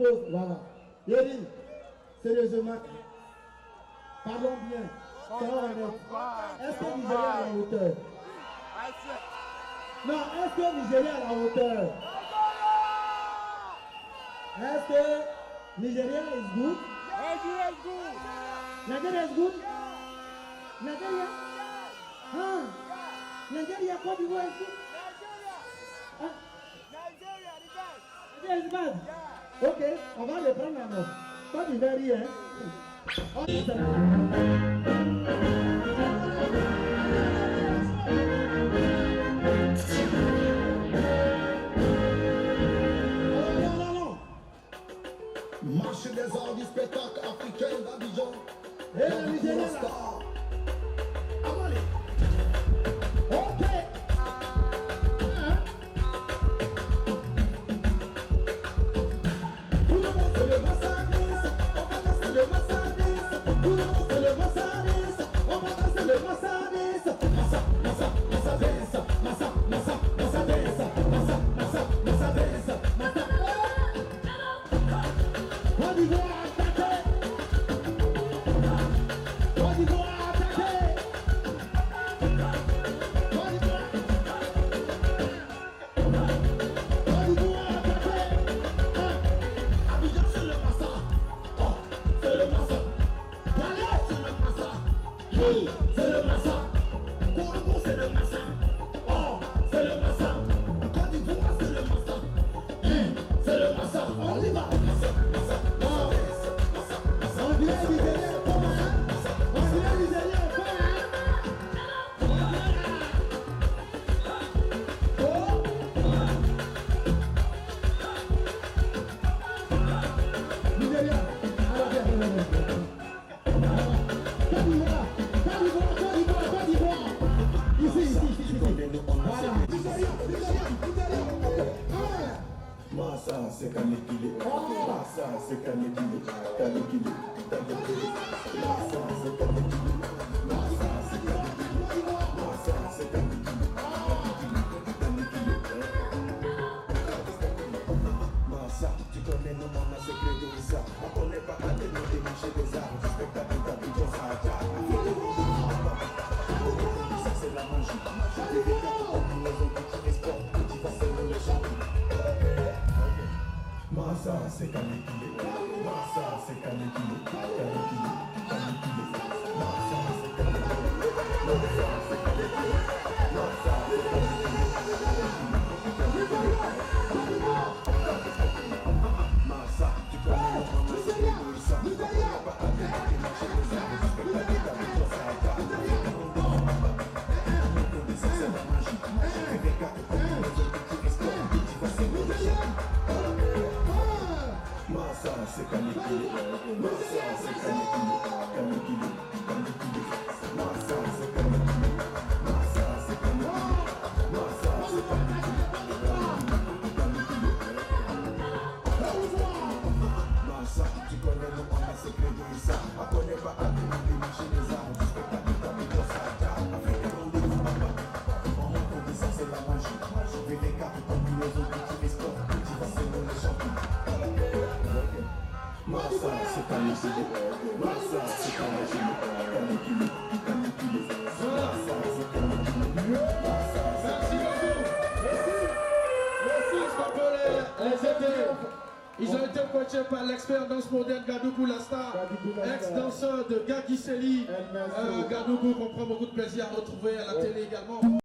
pose, voilà. Yeri, sérieusement, parlons bien. Ça va honnête. Est-ce que Nigeria est à la hauteur? Non, est-ce que Nigeria est à la hauteur? Est-ce que Nigeria is good? Nigeria is good. Nigeria is good? Nigeria? Huh? Nigeria, Côte d'Ivoire is good? Nigeria, the best. Nigeria is bad? Ok, on va le prendre en note. Côte d'Ivoire, hein? Marché des arts du spectacle africain d'Abidjan. Et la Nigeria là. Avalé. Ok. Tout le monde c'est le massadis. On va danser le massadis. Tout le monde c'est le massadis. On va danser le massadis. Massa, massa, massa dessa. Massa, massa, massa dessa. Massa, massa, massa dessa. Massa. Côte d'Ivoire attaqué. Côte d'Ivoire attaqué. Côte d'Ivoire. Côte d'Ivoire attaqué. Abidjan c'est le massa. Oh, c'est le massa. Calais c'est le massa. Oui, c'est le massa. Congo c'est le massa. Oh, c'est le massa. Côte d'Ivoire c'est le massa. C'est le massa. On y va. Massa, massa, massa, massa. On dirait Nigeria est fort, hein? On dirait Nigeria est fort, hein? Oh! Nigeria, alors viens, viens, viens, viens. Côte d'Ivoire, Côte d'Ivoire, Côte d'Ivoire, Côte d'Ivoire. Ici. Voilà. Nigeria. Ah! Massa, c'est Kanekile. Massa, c'est Kanekile. Kanekile. Massa, c'est Kanekile. Massa, c'est Kanekile. Massa, c'est Kanekile. Massa, tu connais nos mamas, c'est Grégory. On connaît pas à des noms des marchés des arts. Du spectacle d'Abidjan, ça attaque. Ça, c'est la magie. Des regards comme les autres qui exportent. Tu vas faire le champion. Massa, c'est Kanekile. Massa, c'est Kanekile. Kanekile. Kanekile. Massa, c'est Kanekile. Massa, c'est Kanekile. Massa, c'est Massa, tu connais le nom, c'est Grégory. Ça ne va pas avec les marchés des arts. Du spectacle d'Abidjan, ça attaque. Ça, c'est la magie. Des regards comme les autres qui exportent. Tu vas faire le champion. Massa, c'est Kanekile. Massa, c'est Kanekile. Kanekile. Kanekile. Massa, c'est Kanekile. Massa, c'est Kanekile. Massa, c'est Kanekile. Massa, tu connais le nom, c'est Grégory. Ça, on connaît pas à des marchés des arts. Du spectacle d'Abidjan, ça attaque. Africain, on dit papa. On reconnaît ça, c'est la magie. Fais des cartes comme les autres qui exportent. Tu vas faire le champion. Massa, c'est Kanekile. Massa, c'est Kanekile. Kanekile. Kanekile. Massa, c'est Kanekile. Massa, c'est Ils ont été coachés par l'expert danse moderne Gadougou la star, ex-danseur de Gagui Seli. Gadougou qu'on prend beaucoup de plaisir à retrouver à la télé également.